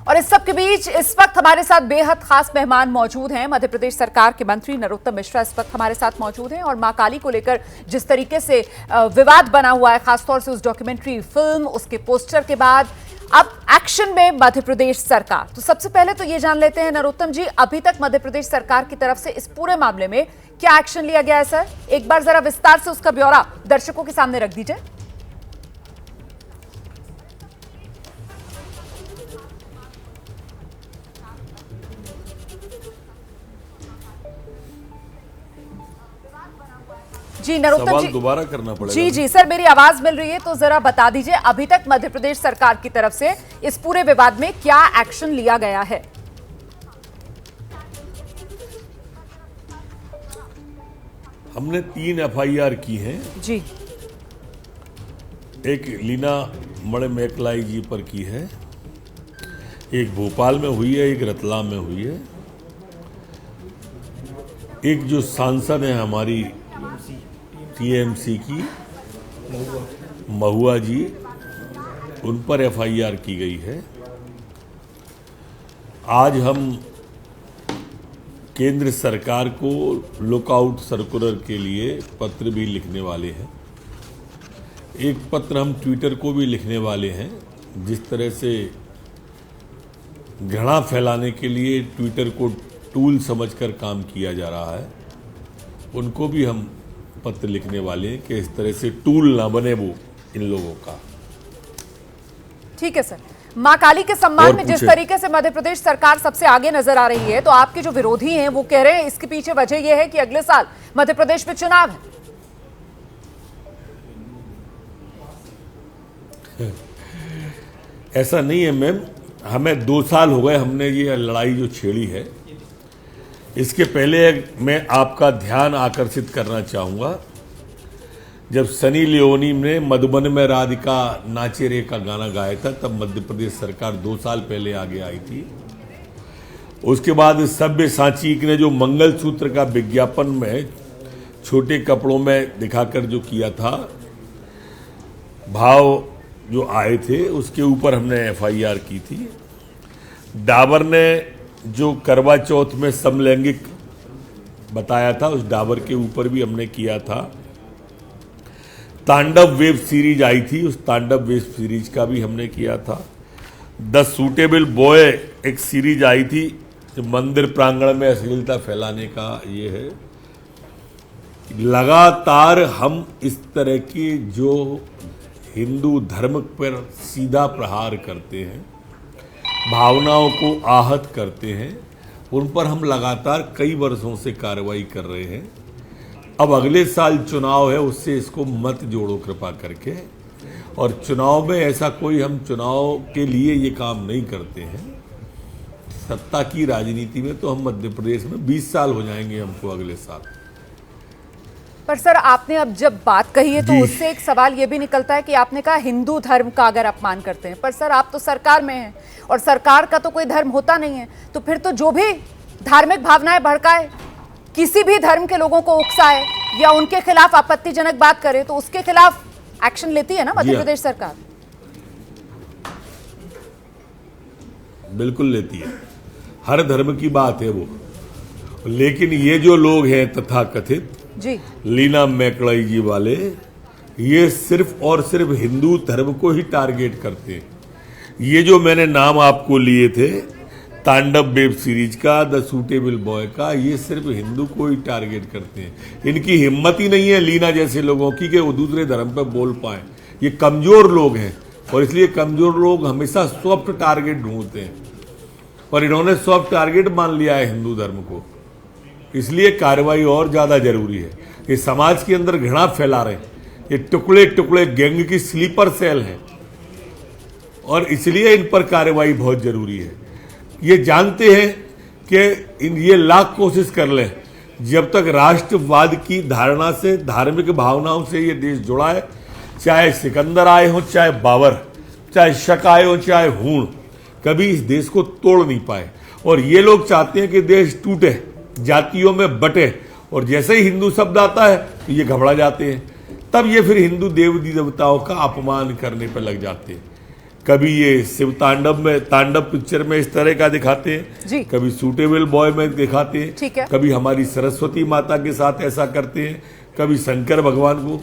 और इस सब के बीच इस वक्त हमारे साथ बेहद खास मेहमान मौजूद हैं। मध्य प्रदेश सरकार के मंत्री नरोत्तम मिश्रा इस वक्त हमारे साथ मौजूद हैं और मां काली को लेकर जिस तरीके से विवाद बना हुआ है, खासतौर से उस डॉक्यूमेंट्री फिल्म, उसके पोस्टर के बाद अब एक्शन में मध्य प्रदेश सरकार। तो सबसे पहले तो ये जान लेते हैं नरोत्तम जी, अभी तक मध्य प्रदेश सरकार की तरफ से इस पूरे मामले में क्या एक्शन लिया गया है सर? एक बार जरा विस्तार से उसका ब्यौरा दर्शकों के सामने रख दीजिए। जी नरोत्तम जी, दोबारा करना पड़ेगा। जी जी सर, मेरी आवाज मिल रही है तो जरा बता दीजिए, अभी तक मध्य प्रदेश सरकार की तरफ से इस पूरे विवाद में क्या एक्शन लिया गया है? हमने 3 FIR की हैं। जी। एक लीना मणिमेकलाई जी पर की है, एक भोपाल में हुई है, एक रतलाम में हुई है। एक जो सांसद है हमारी TMC की महुआ जी, उन पर FIR की गई है। आज हम केंद्र सरकार को लुकआउट सर्कुलर के लिए पत्र भी लिखने वाले हैं। एक पत्र हम ट्विटर को भी लिखने वाले हैं। जिस तरह से घृणा फैलाने के लिए ट्विटर को टूल समझकर काम किया जा रहा है, उनको भी हम पत्र लिखने वाले हैं कि इस तरह से टूल ना बने वो इन लोगों का। ठीक है सर। मां काली के सम्मान में जिस तरीके से मध्य प्रदेश सरकार सबसे आगे नजर आ रही है, तो आपके जो विरोधी हैं वो कह रहे हैं इसके पीछे वजह यह है कि अगले साल मध्य प्रदेश में चुनाव है। ऐसा नहीं है मैम, हमें 2 साल हो गए हमने ये लड़ाई जो छेड़ी है। इसके पहले मैं आपका ध्यान आकर्षित करना चाहूँगा, जब सनी लियोनी ने मधुबन में राधिका नाचे रे का गाना गाया था, तब मध्य प्रदेश सरकार 2 साल पहले आगे आई थी। उसके बाद सब्यसाची ने जो मंगलसूत्र का विज्ञापन में छोटे कपड़ों में दिखाकर जो किया था, भाव जो आए थे, उसके ऊपर हमने FIR की थी। डाबर ने जो करवा चौथ में समलैंगिक बताया था, उस डाबर के ऊपर भी हमने किया था। तांडव वेब सीरीज आई थी, उस तांडव वेब सीरीज का भी हमने किया था। द सूटेबल बॉय एक सीरीज आई थी जो मंदिर प्रांगण में अश्लीलता फैलाने का ये है। लगातार हम इस तरह की जो हिंदू धर्म पर सीधा प्रहार करते हैं, भावनाओं को आहत करते हैं, उन पर हम लगातार कई वर्षों से कार्रवाई कर रहे हैं। अब अगले साल चुनाव है, उससे इसको मत जोड़ो कृपा करके। और चुनाव में ऐसा कोई हम चुनाव के लिए ये काम नहीं करते हैं। सत्ता की राजनीति में तो हम मध्य प्रदेश में 20 साल हो जाएंगे हमको अगले साल। पर सर, आपने अब जब बात कही है तो उससे एक सवाल ये भी निकलता है कि आपने कहा हिंदू धर्म का अगर अपमान करते हैं, पर सर आप तो सरकार में हैं और सरकार का तो कोई धर्म होता नहीं है, तो फिर तो जो भी धार्मिक भावनाएं भड़काए, किसी भी धर्म के लोगों को उकसाए या उनके खिलाफ आपत्तिजनक बात करे, तो उसके खिलाफ एक्शन लेती है ना मध्य प्रदेश सरकार? बिल्कुल लेती है, हर धर्म की बात है वो। लेकिन ये जो लोग हैं तथाकथित जी, लीना मैकलाई जी वाले, ये सिर्फ और सिर्फ हिंदू धर्म को ही टारगेट करते हैं। ये जो मैंने नाम आपको लिए थे, तांडव वेब सीरीज का, द सूटेबल बॉय का, ये सिर्फ हिंदू को ही टारगेट करते हैं। इनकी हिम्मत ही नहीं है लीना जैसे लोगों की कि वो दूसरे धर्म पर बोल पाए। ये कमजोर लोग हैं और इसलिए कमजोर लोग हमेशा सॉफ्ट टारगेट ढूंढते हैं, और इन्होंने सॉफ्ट टारगेट मान लिया है हिंदू धर्म को। इसलिए कार्रवाई और ज्यादा जरूरी है। ये समाज के अंदर घृणा फैला रहे हैं, ये टुकड़े टुकड़े गैंग की स्लीपर सेल है, और इसलिए इन पर कार्रवाई बहुत जरूरी है। ये जानते हैं कि ये लाख कोशिश कर लें, जब तक राष्ट्रवाद की धारणा से, धार्मिक भावनाओं से ये देश जुड़ा है, चाहे सिकंदर आए हो, चाहे बाबर, चाहे शक आए हो, चाहे हूण, कभी इस देश को तोड़ नहीं पाए। और ये लोग चाहते हैं कि देश टूटे, जातियों में बटे, और जैसे ही हिंदू शब्द आता है तो ये घबरा जाते हैं। तब ये फिर हिंदू देवी देवताओं का अपमान करने पर लग जाते हैं। कभी ये शिव तांडव में, तांडव पिक्चर में इस तरह का दिखाते हैं जी। कभी सूटेबल बॉय में दिखाते हैं, ठीक है। कभी हमारी सरस्वती माता के साथ ऐसा करते हैं, कभी शंकर भगवान को।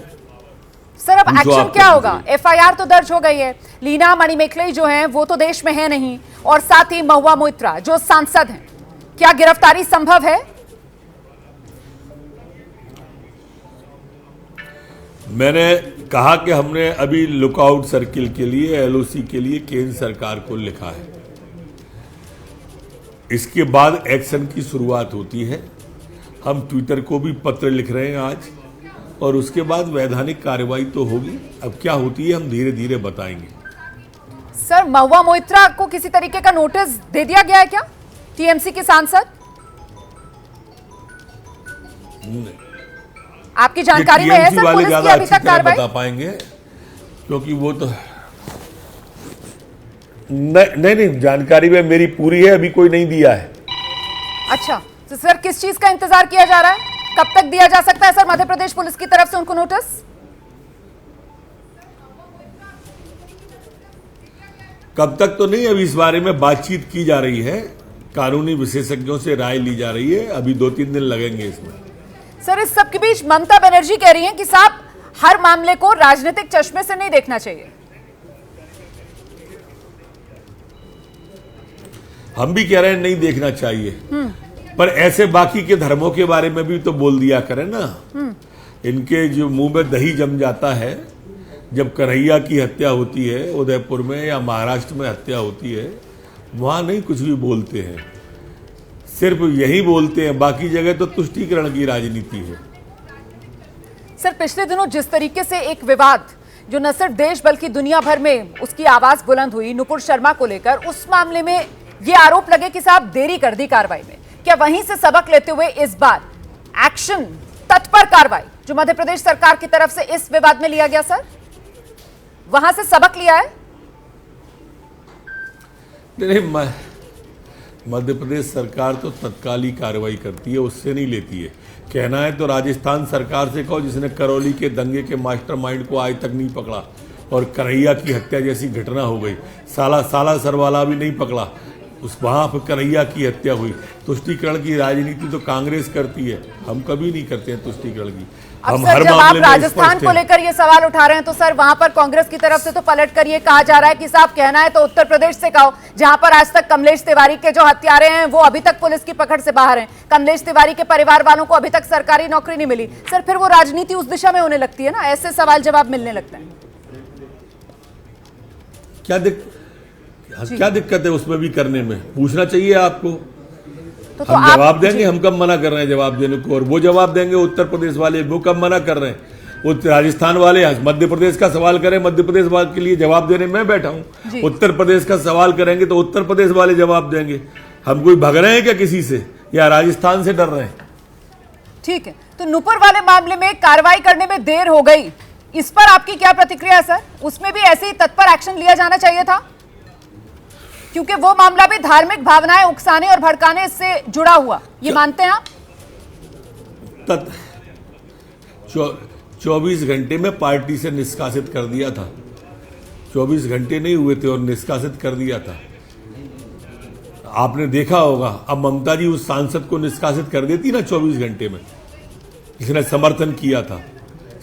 सर अब पूछो एक्शन आप क्या क्या होगा? पूछोगे? एफआईआर तो दर्ज हो गई है, लीना मणिमेखलाई जो हैं वो तो देश में है नहीं, और साथ ही महुआ मोइत्रा जो सांसद हैं, क्या गिरफ्तारी संभव है? मैंने कहा कि हमने अभी लुकआउट सर्किल के लिए, एलओसी के लिए केंद्र सरकार को लिखा है। इसके बाद एक्शन की शुरुआत होती है। हम ट्विटर को भी पत्र लिख रहे हैं आज, और उसके बाद वैधानिक कार्रवाई तो होगी। अब क्या होती है हम धीरे धीरे बताएंगे। सर महुआ मोइत्रा को किसी तरीके का नोटिस दे दिया गया है क्या, टीएमसी के सांसद? आपकी जानकारी में है सर पुलिस की अभी तक कार्रवाई? बता पाएंगे क्योंकि वो तो नहीं जानकारी में मेरी पूरी है, अभी कोई नहीं दिया है। अच्छा तो सर किस चीज का इंतजार किया जा रहा है, कब तक दिया जा सकता है सर मध्य प्रदेश पुलिस की तरफ से उनको नोटिस? कब तक तो नहीं, अभी इस बारे में बातचीत की जा रही है, कानूनी विशेषज्ञों से राय ली जा रही है, अभी 2-3 दिन लगेंगे इसमें। सर इस सब के बीच ममता बनर्जी कह रही हैं कि साहब हर मामले को राजनीतिक चश्मे से नहीं देखना चाहिए। हम भी कह रहे हैं नहीं देखना चाहिए, पर ऐसे बाकी के धर्मों के बारे में भी तो बोल दिया करें ना। इनके जो मुंह में दही जम जाता है, जब कन्हैया की हत्या होती है उदयपुर में या महाराष्ट्र में हत्या होती है, वहां नहीं कुछ भी बोलते हैं, सिर्फ यही बोलते हैं, बाकी जगह तो तुष्टीकरण की राजनीति है। सर पिछले दिनों जिस तरीके से एक विवाद जो न सिर्फ देश बल्कि दुनिया भर में उसकी आवाज बुलंद हुई नुपुर शर्मा को लेकर, उस मामले में ये आरोप लगे कि साहब देरी कर दी कार्रवाई में, क्या वहीं से सबक लेते हुए इस बार एक्शन, तत्पर कार्रवाई जो मध्य प्रदेश सरकार की तरफ से इस विवाद में लिया गया, सर वहां से सबक लिया है? नहीं, मध्य प्रदेश सरकार तो तत्काली कार्रवाई करती है, उससे नहीं लेती है। कहना है तो राजस्थान सरकार से कहो, जिसने करौली के दंगे के मास्टरमाइंड को आज तक नहीं पकड़ा, और कन्हैया की हत्या जैसी घटना हो गई, साला सरवाला भी नहीं पकड़ा, उस वहां पर कन्हैया की हत्या हुई। तुष्टीकरण की राजनीति तो कांग्रेस करती है, हम कभी नहीं करते हैं तुष्टीकरण की। हम हर जब आप मामले में राजस्थान को लेकर ये सवाल उठा रहे हैं तो सर वहां पर कांग्रेस की तरफ से तो पलट कर ये कहा जा रहा है कि साहब कहना है तो उत्तर प्रदेश से कहो, जहां पर आज तक कमलेश तिवारी के जो हत्यारे हैं वो अभी तक पुलिस की पकड़ से बाहर हैं, कमलेश तिवारी के परिवार वालों को अभी तक सरकारी नौकरी नहीं मिली। सर फिर वो राजनीति उस दिशा में होने लगती है ना, ऐसे सवाल जवाब मिलने लगते हैं। क्या दिक्कत है उसमें भी करने में? पूछना चाहिए आपको। तो हम जवाब देंगे, हम कब मना कर रहे हैं जवाब देने को, और वो जवाब देंगे उत्तर प्रदेश वाले, वो कब मना कर रहे हैं। राजस्थान वाले मध्य प्रदेश का सवाल करें, मध्य प्रदेश वाले के लिए जवाब देने मैं बैठा हूं। उत्तर प्रदेश का सवाल करेंगे तो उत्तर प्रदेश वाले जवाब देंगे। हम कोई भग रहे हैं क्या किसी से, या राजस्थान से डर रहे हैं? ठीक है, तो नुपुर वाले मामले में कार्रवाई करने में देर हो गई, इस पर आपकी क्या प्रतिक्रिया है सर? उसमें भी ऐसे ही तत्पर एक्शन लिया जाना चाहिए था, क्योंकि वो मामला भी धार्मिक भावनाएं उकसाने और भड़काने से जुड़ा हुआ, ये मानते हैं आप? 24 घंटे में पार्टी से निष्कासित कर दिया था। 24 घंटे नहीं हुए थे और निष्कासित कर दिया था, आपने देखा होगा। अब ममता जी उस सांसद को निष्कासित कर देती ना 24 घंटे में, जिसने समर्थन किया था।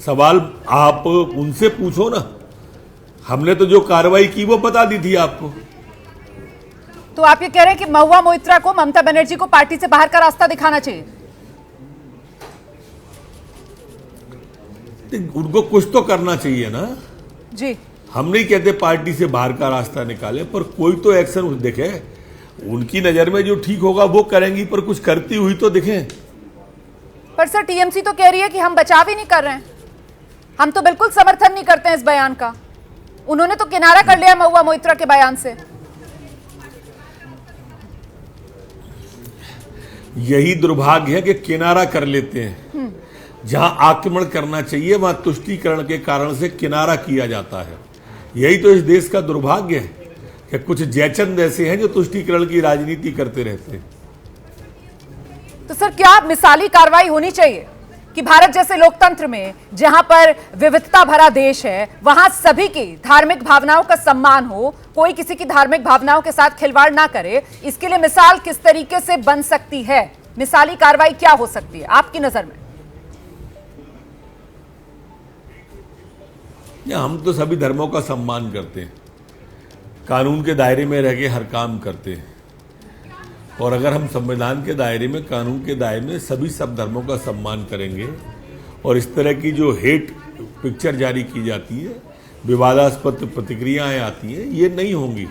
सवाल आप उनसे पूछो ना, हमने तो जो कार्रवाई की वो बता दी थी आपको। तो आप ये कह रहे हैं कि महुआ मोइत्रा को, ममता बनर्जी को पार्टी से बाहर का रास्ता दिखाना चाहिए? उनको कुछ तो करना चाहिए ना जी। हम नहीं कहते पार्टी से बाहर का रास्ता निकाले, पर कोई तो एक्शन दिखे। उनकी नजर में जो ठीक होगा वो करेंगी, पर कुछ करती हुई तो दिखें। पर सर टीएमसी तो कह रही है कि हम बचाव ही नहीं कर रहे हैं, हम तो बिल्कुल समर्थन नहीं करते हैं इस बयान का। उन्होंने तो किनारा कर लिया महुआ मोइत्रा के बयान से। यही दुर्भाग्य है कि किनारा कर लेते हैं। जहां आक्रमण करना चाहिए वहां तुष्टीकरण के कारण से किनारा किया जाता है। यही तो इस देश का दुर्भाग्य है कि कुछ जयचंद ऐसे हैं जो तुष्टीकरण की राजनीति करते रहते हैं। तो सर क्या मिसाली कार्रवाई होनी चाहिए कि भारत जैसे लोकतंत्र में, जहां पर विविधता भरा देश है, वहां सभी की धार्मिक भावनाओं का सम्मान हो, कोई किसी की धार्मिक भावनाओं के साथ खिलवाड़ ना करे, इसके लिए मिसाल किस तरीके से बन सकती है? मिसाली कार्रवाई क्या हो सकती है आपकी नजर में? हम तो सभी धर्मों का सम्मान करते हैं, कानून के दायरे में रह के हर काम करते हैं, और अगर हम संविधान के दायरे में, कानून के दायरे में सभी सब धर्मों का सम्मान करेंगे, और इस तरह की जो हेट पिक्चर जारी की जाती है, विवादास्पद प्रतिक्रियाएं आती हैं, ये नहीं होंगी।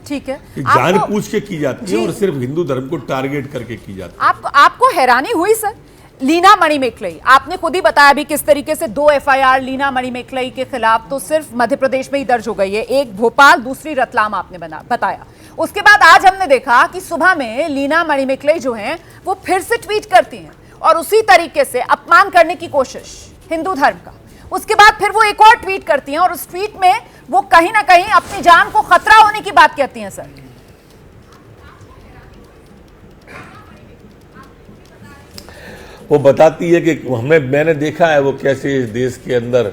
ठीक है, जानबूझ के की जाती है और सिर्फ हिंदू धर्म को टारगेट करके की जाती है। आपको हैरानी हुई सर? लीना मणिमेकलई, आपने खुद ही बताया भी किस तरीके से 2 एफआईआर लीना मणिमेकलई के खिलाफ तो सिर्फ मध्य प्रदेश में ही दर्ज हो गई है, एक भोपाल, दूसरी रतलाम आपने बताया। उसके बाद आज हमने देखा कि सुबह में लीना मणिमेकलई जो हैं वो फिर से ट्वीट करती हैं और उसी तरीके से अपमान करने की कोशिश हिंदू धर्म का। उसके बाद फिर वो एक और ट्वीट करती हैं और उस ट्वीट में वो कहीं ना कहीं अपनी जान को खतरा होने की बात कहती हैं। सर, वो बताती है कि मैंने देखा है वो कैसे इस देश के अंदर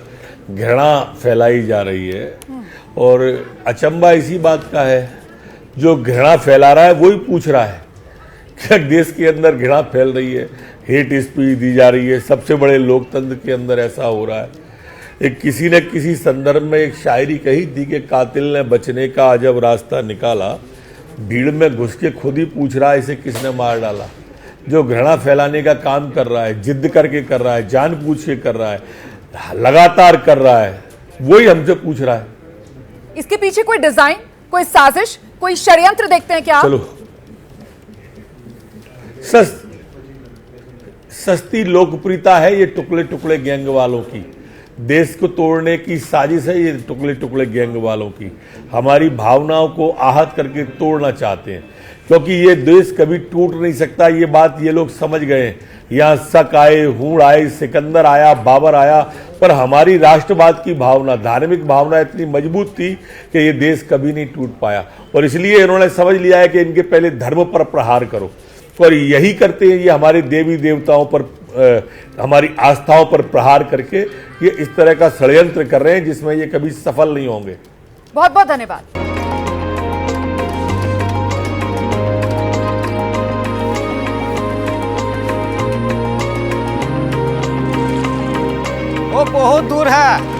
घृणा फैलाई जा रही है, और अचंभा इसी बात का है, जो घृणा फैला रहा है वही पूछ रहा है कि देश के अंदर घृणा फैल रही है, हेट स्पीच दी जा रही है, सबसे बड़े लोकतंत्र के अंदर ऐसा हो रहा है। एक किसी ने किसी संदर्भ में एक शायरी कही थी कि कातिल ने बचने का अजब रास्ता निकाला, भीड़ में घुस के खुद ही पूछ रहा है इसे किसने मार डाला। जो घृणा फैलाने का काम कर रहा है, जिद करके कर रहा है, जानबूझ के कर रहा है, लगातार कर रहा है, वही हमसे पूछ रहा है। इसके पीछे कोई डिजाइन, कोई साजिश, कोई षड्यंत्र देखते हैं क्या? चलो, सस्ती लोकप्रियता है ये टुकड़े टुकड़े गैंग वालों की, देश को तोड़ने की साजिश है ये टुकड़े टुकड़े गैंग वालों की। हमारी भावनाओं को आहत करके तोड़ना चाहते हैं, क्योंकि ये देश कभी टूट नहीं सकता, ये बात ये लोग समझ गए। यहाँ शक आए, हूण आए, सिकंदर आया, बाबर आया, पर हमारी राष्ट्रवाद की भावना, धार्मिक भावना इतनी मजबूत थी कि ये देश कभी नहीं टूट पाया, और इसलिए इन्होंने समझ लिया है कि इनके पहले धर्म पर प्रहार करो, और यही करते हैं ये हमारे देवी देवताओं पर, हमारी आस्थाओं पर प्रहार करके ये इस तरह का षड्यंत्र कर रहे हैं जिसमें ये कभी सफल नहीं होंगे। बहुत बहुत धन्यवाद। वो बहुत दूर है।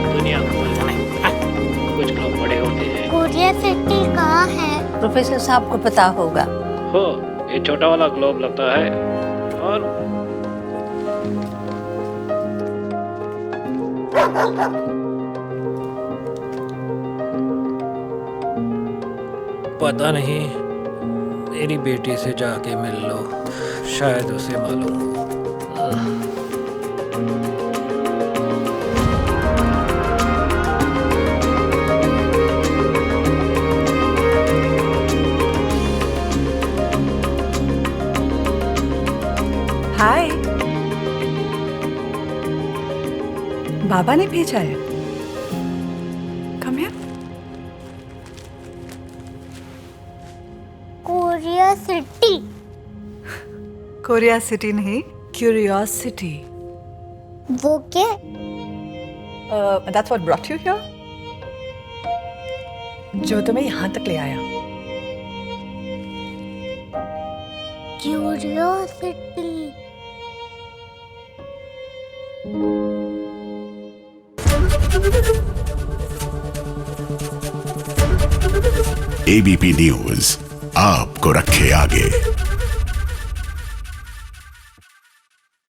दुनिया को बोलना है, कुछ लोग बड़े होते हैं। कोरिया सिटी कहाँ है? प्रोफेसर साहब को पता होगा। हो, ये छोटा वाला ग्लोब लगता है, और पता नहीं, मेरी बेटी से जाके मिल लो, शायद उसे मालूम हो। हाय, बाबा ने भेजा है। Come here. Korea city. Korea city नहीं, क्यूरियोसिटी। वो क्या? That's what brought you here? जो तुम्हें यहाँ तक ले आया। क्यूरियोसिटी। एबीपी न्यूज आपको रखे आगे।